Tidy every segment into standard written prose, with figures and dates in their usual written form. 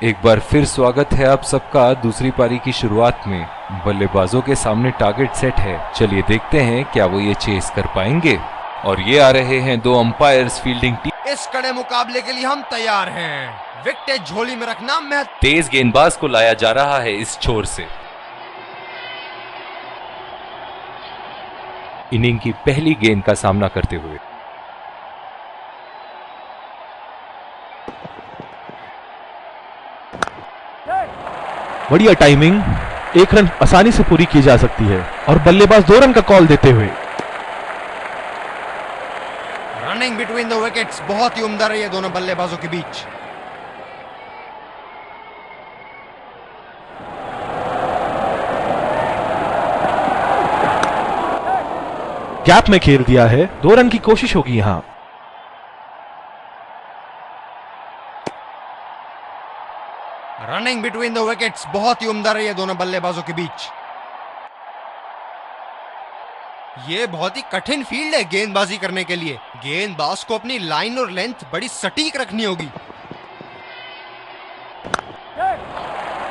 एक बार फिर स्वागत है आप सबका दूसरी पारी की शुरुआत में। बल्लेबाजों के सामने टारगेट सेट है, चलिए देखते हैं क्या वो ये चेस कर पाएंगे। और ये आ रहे हैं दो अंपायर्स फील्डिंग टीम। इस कड़े मुकाबले के लिए हम तैयार हैं। विकेट झोली में रखना तेज गेंदबाज को लाया जा रहा है इस छोर से। इनिंग की पहली गेंद का सामना करते हुए बढ़िया टाइमिंग, एक रन आसानी से पूरी की जा सकती है और बल्लेबाज 2 रन का कॉल देते हुए। रनिंग बिटवीन द विकेट्स बहुत ही उम्दा रही है दोनों बल्लेबाजों के बीच। गैप में खेल दिया है, 2 रन की कोशिश होगी यहां। रनिंग बिटवीन द विकेट्स बहुत ही उम्दा रही है दोनों बल्लेबाजों के बीच। ये बहुत ही कठिन फील्ड है गेंदबाजी करने के लिए। गेंदबाज को अपनी लाइन और लेंथ बड़ी सटीक रखनी होगी।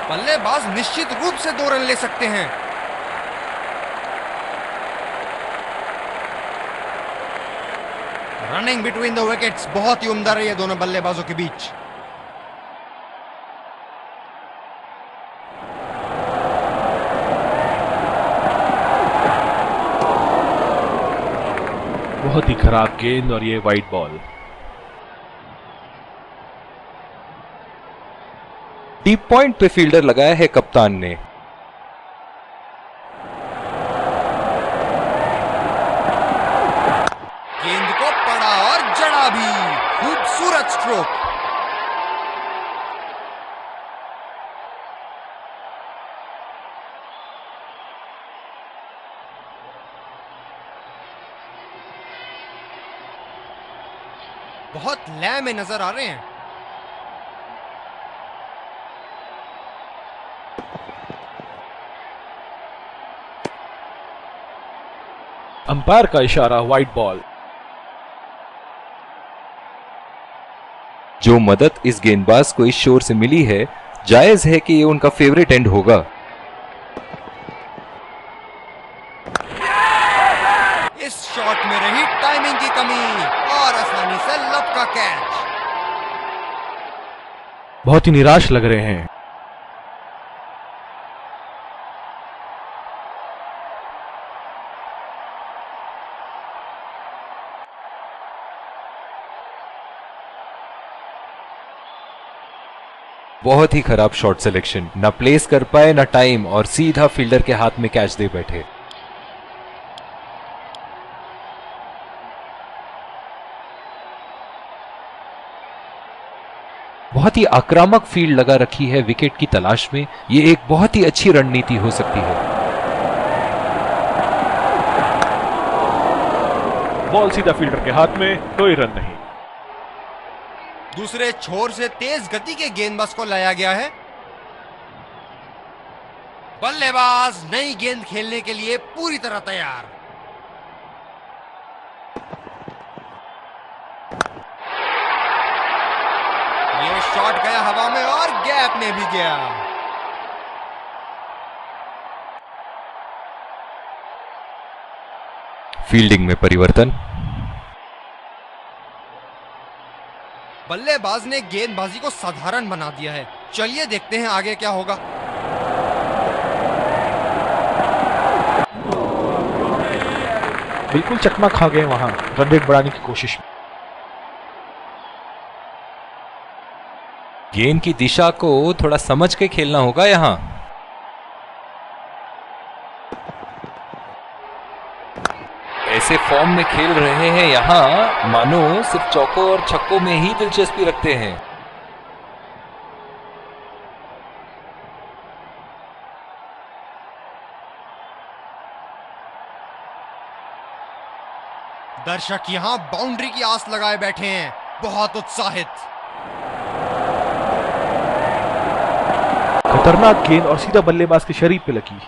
बल्लेबाज निश्चित रूप से 2 रन ले सकते हैं। रनिंग बिटवीन द विकेट्स बहुत ही उम्दा रही है दोनों बल्लेबाजों के बीच। बहुत ही खराब गेंद और ये वाइड बॉल। डीप पॉइंट पे फील्डर लगाया है कप्तान ने। गेंद को पड़ा और जड़ा भी। खूबसूरत स्ट्रोक। बहुत लय में नजर आ रहे हैं। अंपायर का इशारा, वाइड बॉल। जो मदद इस गेंदबाज को इस शोर से मिली है, जायज है कि ये उनका फेवरेट एंड होगा। इस शॉट में रही टाइमिंग की कमी और आसानी से लब का कैच। बहुत ही निराश लग रहे हैं। बहुत ही खराब शॉट सिलेक्शन, ना प्लेस कर पाए ना टाइम, और सीधा फील्डर के हाथ में कैच दे बैठे। बहुत ही आक्रामक फील्ड लगा रखी है विकेट की तलाश में। ये एक बहुत ही अच्छी रणनीति हो सकती है। बॉल सीधा फील्डर के हाथ में, कोई रन नहीं। दूसरे छोर से तेज गति के गेंदबाज को लाया गया है। बल्लेबाज नई गेंद खेलने के लिए पूरी तरह तैयार। ये शॉट गया हवा में और गैप में भी गया। फील्डिंग में परिवर्तन। बल्लेबाज ने गेंदबाजी को साधारण बना दिया है। चलिए देखते हैं आगे क्या होगा। बिल्कुल चकमा खा गए वहां रन रेट बढ़ाने की कोशिश में। गेंद की दिशा को थोड़ा समझ के खेलना होगा यहां। ऐसे फॉर्म में खेल रहे हैं यहां, मानो सिर्फ चौकों और छक्कों में ही दिलचस्पी रखते हैं। दर्शक यहां बाउंड्री की आस लगाए बैठे हैं, बहुत उत्साहित। खतरनाक गेंद और सीधा बल्लेबाज के शरीर पे लगी।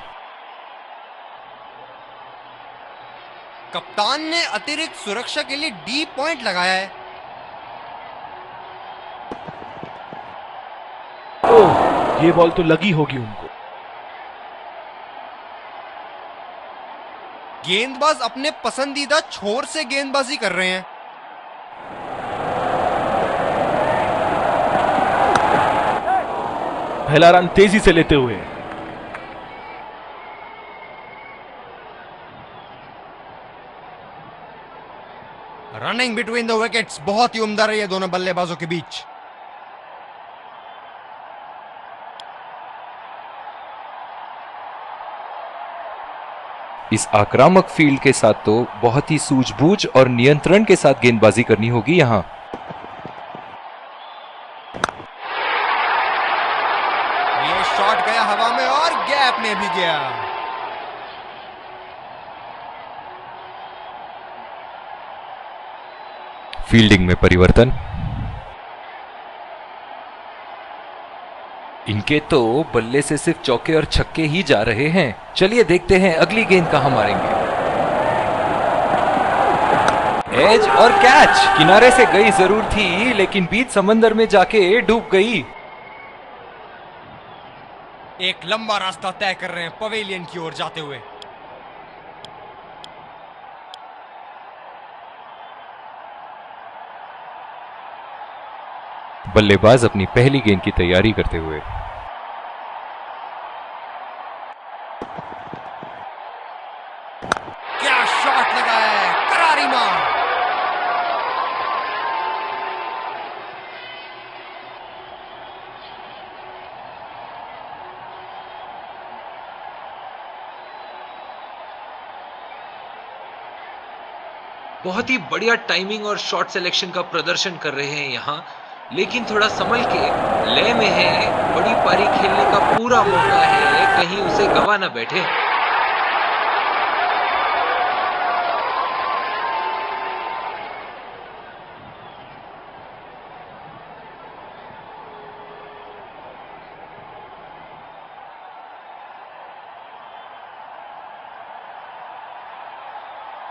कप्तान ने अतिरिक्त सुरक्षा के लिए डी पॉइंट लगाया है। ये बॉल तो लगी होगी उनको। गेंदबाज अपने पसंदीदा छोर से गेंदबाजी कर रहे हैं। पहला रन तेजी से लेते हुए। रनिंग बिटवीन द विकेट्स बहुत ही उम्दा रही है दोनों बल्लेबाजों के बीच। इस आक्रामक फील्ड के साथ तो बहुत ही सूझबूझ और नियंत्रण के साथ गेंदबाजी करनी होगी यहां। ये शॉट गया हवा में और गैप में भी गया। फील्डिंग में परिवर्तन। इनके तो बल्ले से सिर्फ चौके और छक्के ही जा रहे हैं। चलिए देखते हैं अगली गेंद कहां मारेंगे। एज और कैच। किनारे से गई जरूर थी लेकिन बीच समंदर में जाके डूब गई। एक लंबा रास्ता तय कर रहे हैं पवेलियन की ओर जाते हुए। बल्लेबाज अपनी पहली गेंद की तैयारी करते हुए। क्या शॉट लगाया है, करारी मार। बहुत ही बढ़िया टाइमिंग और शॉट सिलेक्शन का प्रदर्शन कर रहे हैं यहां, लेकिन थोड़ा संभल के। लय में है, बड़ी पारी खेलने का पूरा मौका है, कहीं उसे गवा ना बैठे।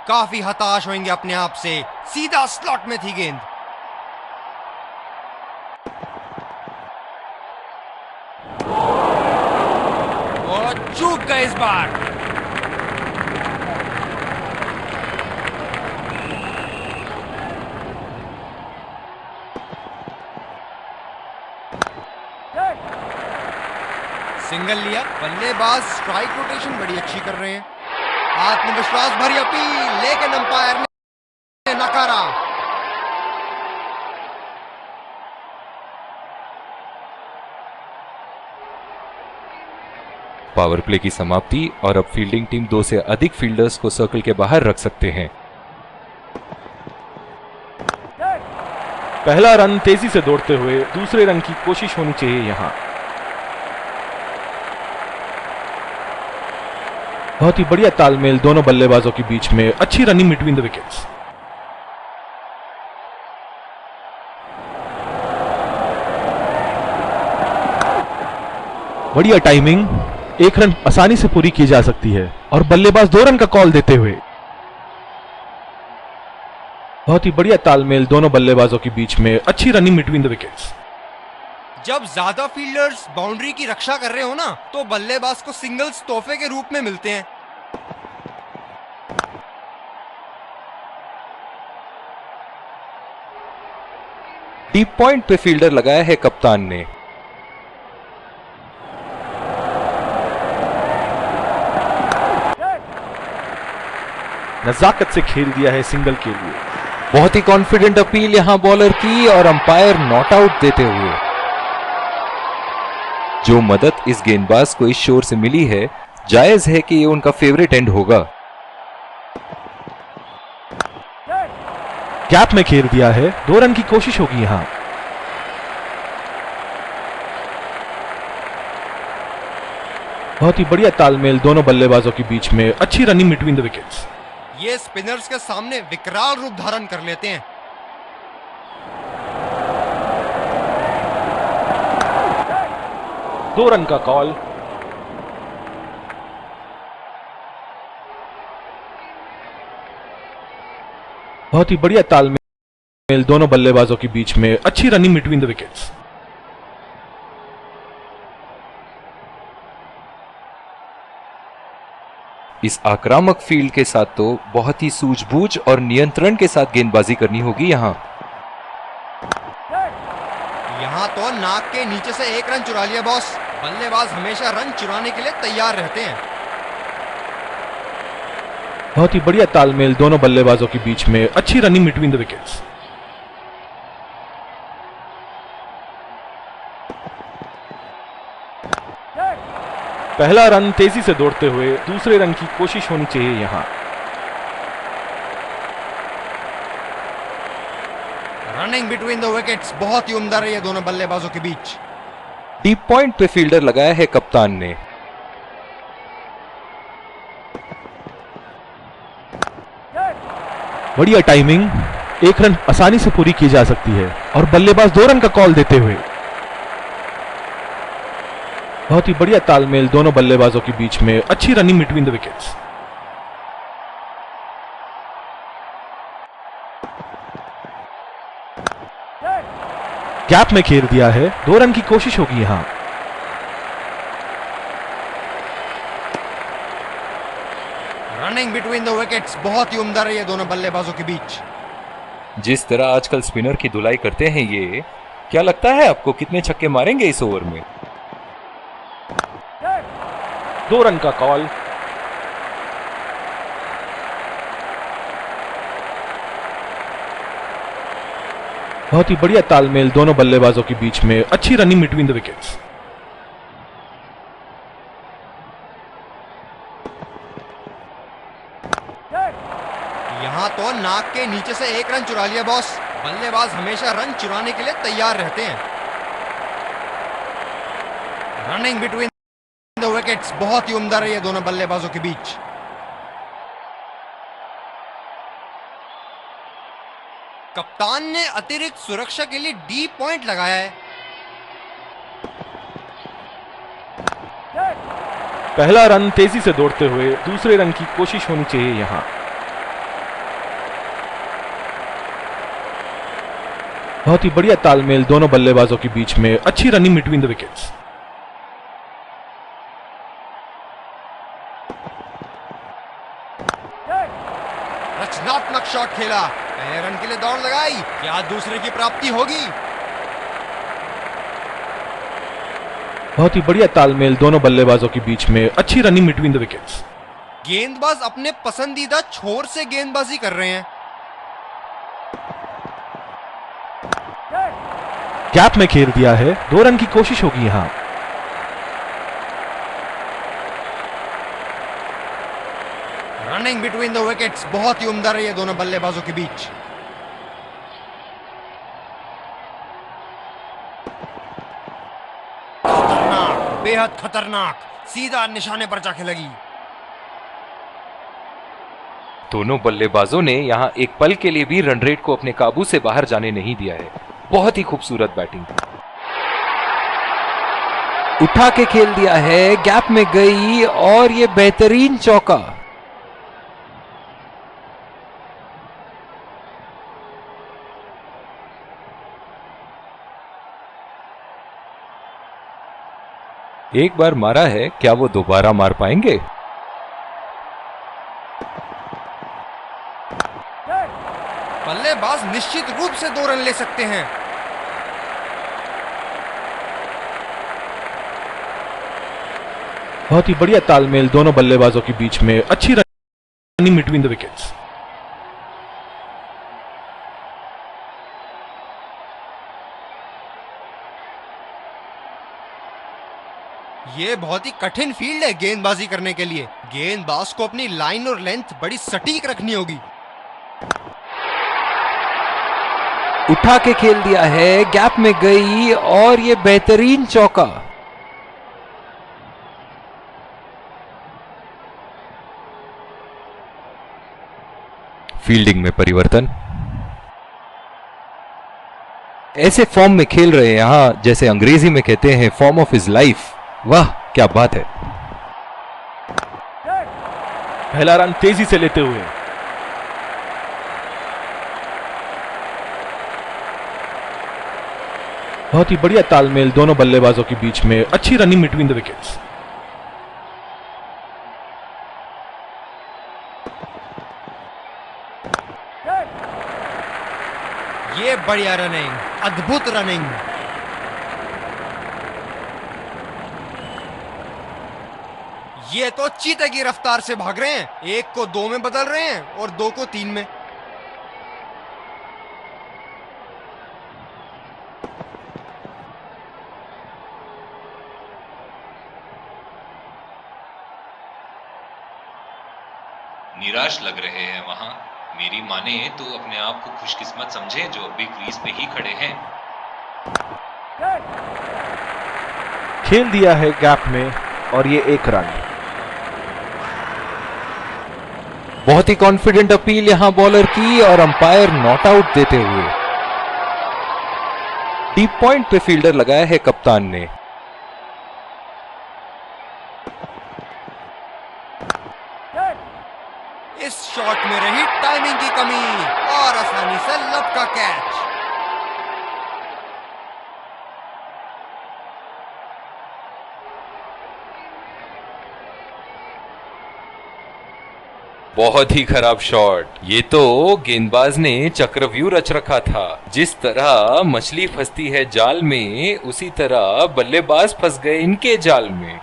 काफी हताश होंगे अपने आप से। सीधा स्लॉट में थी गेंद। चूक गए इस बार। सिंगल लिया। बल्लेबाज स्ट्राइक रोटेशन बड़ी अच्छी कर रहे हैं। आत्मविश्वास भरी अपील लेकिन अंपायर ने नकारा। पावर प्ले की समाप्ति और अब फील्डिंग टीम 2 से अधिक फील्डर्स को सर्कल के बाहर रख सकते हैं। पहला रन तेजी से दौड़ते हुए दूसरे रन की कोशिश होनी चाहिए यहां। बहुत ही बढ़िया तालमेल दोनों बल्लेबाजों के बीच में। अच्छी रनिंग बिटवीन द विकेट्स। बढ़िया टाइमिंग। एक रन आसानी से पूरी की जा सकती है और बल्लेबाज 2 रन का कॉल देते हुए। बहुत ही बढ़िया तालमेल दोनों बल्लेबाजों के बीच में। अच्छी रनिंग बिटवीन द विकेट्स। जब ज्यादा फील्डर्स बाउंड्री की रक्षा कर रहे हो ना, तो बल्लेबाज को सिंगल्स तोहफे के रूप में मिलते हैं। डीप पॉइंट पे फील्डर लगाया है कप्तान ने। नजाकत से खेल दिया है सिंगल के लिए। बहुत ही कॉन्फिडेंट अपील यहां बॉलर की और अंपायर नॉट आउट देते हुए। जो मदद इस गेंदबाज को इस शोर से मिली है, जायज है कि ये उनका फेवरेट एंड होगा। गैप में खेल दिया है। 2 रन की कोशिश होगी यहां। बहुत ही बढ़िया तालमेल दोनों बल्लेबाजों के बीच में। अच्छी रनिंग बिटवीन द विकेट्स। ये स्पिनर्स के सामने विकराल रूप धारण कर लेते हैं। दो रन का कॉल। बहुत ही बढ़िया तालमेल दोनों बल्लेबाजों के बीच में। अच्छी रनिंग बिटवीन द विकेट्स। इस आक्रामक फील्ड के साथ तो बहुत ही सूझबूझ और नियंत्रण के साथ गेंदबाजी करनी होगी यहाँ। यहाँ तो नाक के नीचे से एक रन चुरा लिया बॉस। बल्लेबाज हमेशा रन चुराने के लिए तैयार रहते हैं। बहुत ही बढ़िया तालमेल दोनों बल्लेबाजों के बीच में, अच्छी रनिंग बिटवीन द विकेट्स। पहला रन तेजी से दौड़ते हुए दूसरे रन की कोशिश होनी चाहिए यहां। रनिंग बिटवीन द विकेट्स बहुत ही उम्दा रही है दोनों बल्लेबाजों के बीच। डीप पॉइंट पे फील्डर लगाया है कप्तान ने। बढ़िया टाइमिंग, एक रन आसानी से पूरी की जा सकती है और बल्लेबाज 2 रन का कॉल देते हुए। बहुत ही बढ़िया तालमेल दोनों बल्लेबाजों के बीच में, अच्छी running between the wickets. Gap में खेल दिया है, 2 रन की कोशिश होगी यहां। रनिंग बिटवीन द विकेट्स बहुत ही उम्दा रही है दोनों बल्लेबाजों के बीच। जिस तरह आजकल स्पिनर की धुलाई करते हैं ये, क्या लगता है आपको कितने छक्के मारेंगे इस ओवर में? 2 रन का कॉल। बहुत ही बढ़िया तालमेल दोनों बल्लेबाजों के बीच में, अच्छी रनिंग बिटवीन द विकेट्स। यहाँ तो नाक के नीचे से एक रन चुरा लिया बॉस। बल्लेबाज हमेशा रन चुराने के लिए तैयार रहते हैं। रनिंग बिटवीन द विकेट्स बहुत ही उम्दा रही है दोनों बल्लेबाजों के बीच। कप्तान ने अतिरिक्त सुरक्षा के लिए डीप पॉइंट लगाया है। पहला रन तेजी से दौड़ते हुए दूसरे रन की कोशिश होनी चाहिए यहां। बहुत ही बढ़िया तालमेल दोनों बल्लेबाजों के बीच में, अच्छी रनिंग बिटवीन द विकेट्स। रचनात्मक शॉट खेला, पहले रन के लिए दौड़ लगाई, क्या दूसरे की प्राप्ति होगी? बहुत ही बढ़िया तालमेल दोनों बल्लेबाजों के बीच में, अच्छी रनिंग बिटवीन द विकेट्स। गेंदबाज अपने पसंदीदा छोर से गेंदबाजी कर रहे हैं। गैप में खेल दिया है, 2 रन की कोशिश होगी यहां। रनिंग बिटवीन द विकेट्स बहुत ही उम्दा रही है दोनों बल्लेबाजों के बीच। खतरनाक, बेहद खतरनाक, सीधा निशाने पर जाके लगी। दोनों बल्लेबाजों ने यहां एक पल के लिए भी रन रेट को अपने काबू से बाहर जाने नहीं दिया है। बहुत ही खूबसूरत बैटिंग। उठा के खेल दिया है, गैप में गई और ये बेहतरीन चौका। एक बार मारा है, क्या वो दोबारा मार पाएंगे? बल्लेबाज निश्चित रूप से 2 रन ले सकते हैं। बहुत ही बढ़िया तालमेल दोनों बल्लेबाजों के बीच में, अच्छी रनिंग बिटवीन द विकेट्स। ये बहुत ही कठिन फील्ड है गेंदबाजी करने के लिए। गेंदबाज को अपनी लाइन और लेंथ बड़ी सटीक रखनी होगी। उठा के खेल दिया है, गैप में गई और ये बेहतरीन चौका। फील्डिंग में परिवर्तन। ऐसे फॉर्म में खेल रहे हैं यहां, जैसे अंग्रेजी में कहते हैं फॉर्म ऑफ हिज लाइफ। वाह क्या बात है। पहला रन तेजी से लेते हुए। बहुत ही बढ़िया तालमेल दोनों बल्लेबाजों के बीच में, अच्छी रनिंग बिटवीन द विकेट्स। ये बढ़िया रनिंग, अद्भुत रनिंग। ये तो चीते की रफ्तार से भाग रहे हैं, एक को 2 में बदल रहे हैं और 2 को 3 में। निराश लग रहे हैं वहां। मेरी माने तो अपने आप को खुशकिस्मत समझे जो अभी क्रीज पे ही खड़े हैं। खेल दिया है गैप में और ये 1 रन। बहुत ही कॉन्फिडेंट अपील यहां बॉलर की और अंपायर नॉट आउट देते हुए। डीप पॉइंट पे फील्डर लगाया है कप्तान ने। इस शॉट में रही टाइमिंग की कमी और आसानी से लब का कैच। बहुत ही खराब शॉट। ये तो गेंदबाज ने चक्रव्यूह रच रखा था। जिस तरह मछली फंसती है जाल में, उसी तरह बल्लेबाज फंस गए इनके जाल में।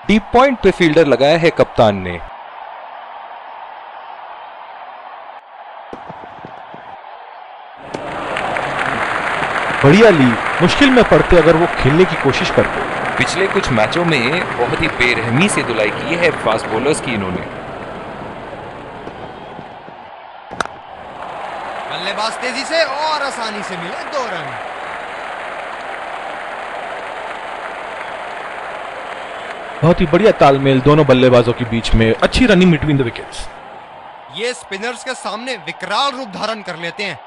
डीप पॉइंट पे फील्डर लगाया है कप्तान ने। बढ़िया ली, मुश्किल में पड़ते अगर वो खेलने की कोशिश करते। पिछले कुछ मैचों में बहुत ही बेरहमी से धुलाई की है फास्ट बॉलर्स की इन्होंने। बल्लेबाज तेजी से और आसानी से मिले 2 रन। बहुत ही बढ़िया तालमेल दोनों बल्लेबाजों के बीच में, अच्छी रनिंग बिटवीन द विकेट्स। ये स्पिनर्स के सामने विकराल रूप धारण कर लेते हैं।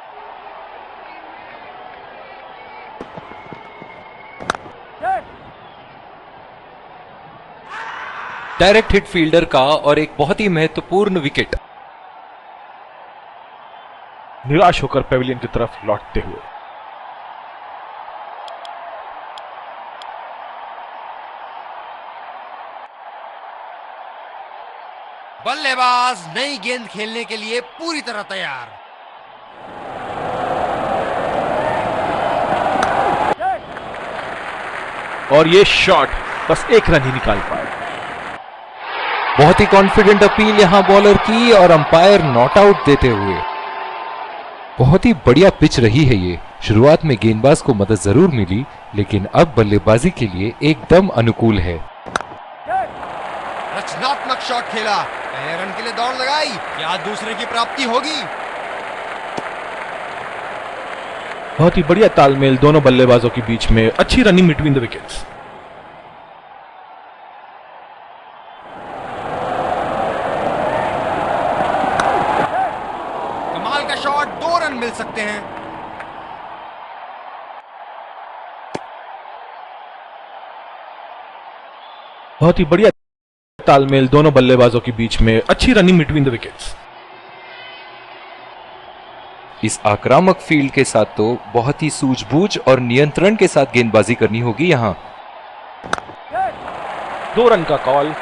डायरेक्ट हिट फील्डर का और एक बहुत ही महत्वपूर्ण विकेट। निराश होकर पेविलियन की तरफ लौटते हुए। बल्लेबाज नई गेंद खेलने के लिए पूरी तरह तैयार। और ये शॉट बस 1 रन ही निकाल पाए। बहुत ही कॉन्फिडेंट अपील यहां बॉलर की और अंपायर नॉट आउट देते हुए। बहुत ही बढ़िया पिच रही है ये। शुरुआत में गेंदबाज को मदद जरूर मिली, लेकिन अब बल्लेबाजी के लिए एकदम अनुकूल है। रचनात्मक शॉट खेला, पहले रन के लिए दौड़ लगाई, क्या दूसरे की प्राप्ति होगी? बहुत ही बढ़िया तालमेल दोनों बल्लेबाजों के बीच में, अच्छी रनिंग बिटवीन द विकेट्स। कमाल का शॉट, 2 रन मिल सकते हैं। बहुत ही बढ़िया तालमेल दोनों बल्लेबाजों के बीच में, अच्छी रनिंग बिटवीन द विकेट्स। इस आक्रामक फील्ड के साथ तो बहुत ही सूझबूझ और नियंत्रण के साथ गेंदबाजी करनी होगी यहां। 2 रन का call.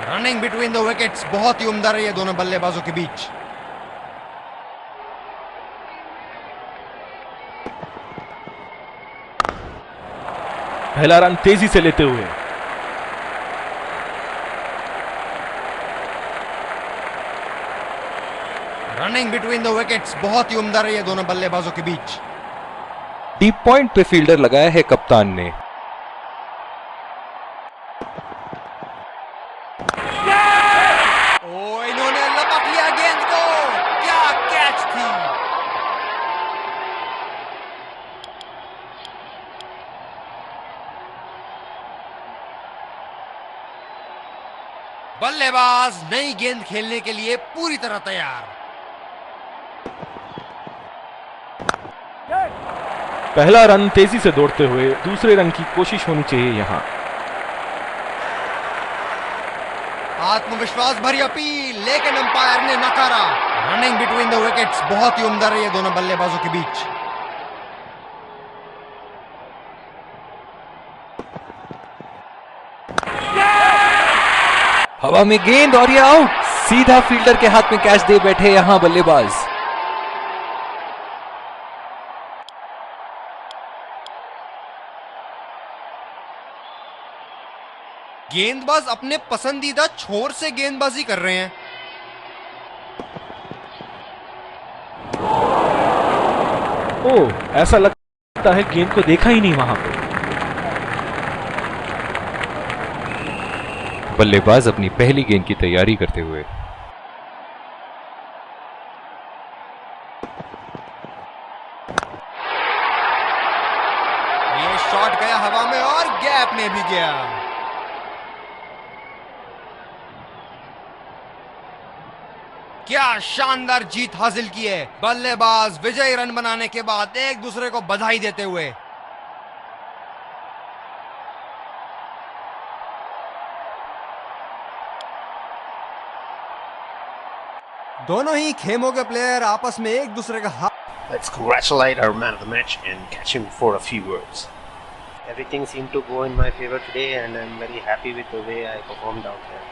Running between the wickets बहुत ही उम्दा रही है दोनों बल्लेबाजों के बीच। पहला रन तेजी से लेते हुए। रनिंग बिटवीन द विकेट्स बहुत ही उम्दा रही है दोनों बल्लेबाजों के बीच। डीप पॉइंट पे फील्डर लगाया है कप्तान ने। ओ, इन्होंने लपक लिया गेंद को, क्या कैच थी। बल्लेबाज नई गेंद खेलने के लिए पूरी तरह तैयार। पहला रन तेजी से दौड़ते हुए, दूसरे रन की कोशिश होनी चाहिए यहां। आत्मविश्वास भरी अपील, लेकिन अंपायर ने नकारा। रनिंग बिटवीन द विकेट्स बहुत ही उम्दा रही है दोनों बल्लेबाजों के बीच। हवा में गेंद और ये आउट। सीधा फील्डर के हाथ में कैच दे बैठे यहां बल्लेबाज। गेंदबाज अपने पसंदीदा छोर से गेंदबाजी कर रहे हैं। ओह, ऐसा लगता है गेंद को देखा ही नहीं वहां पे। बल्लेबाज अपनी पहली गेंद की तैयारी करते हुए। ये शॉट गया हवा में और गैप में भी गया। क्या शानदार जीत हासिल की है। बल्लेबाज विजयी रन बनाने के बाद एक दूसरे को बधाई देते हुए। दोनों ही खेमों के प्लेयर आपस में एक दूसरे का हाथ। Let's congratulate our man of the match and catch him for a few words. Everything seemed to go in my favor today and I'm very happy with the way I performed out there.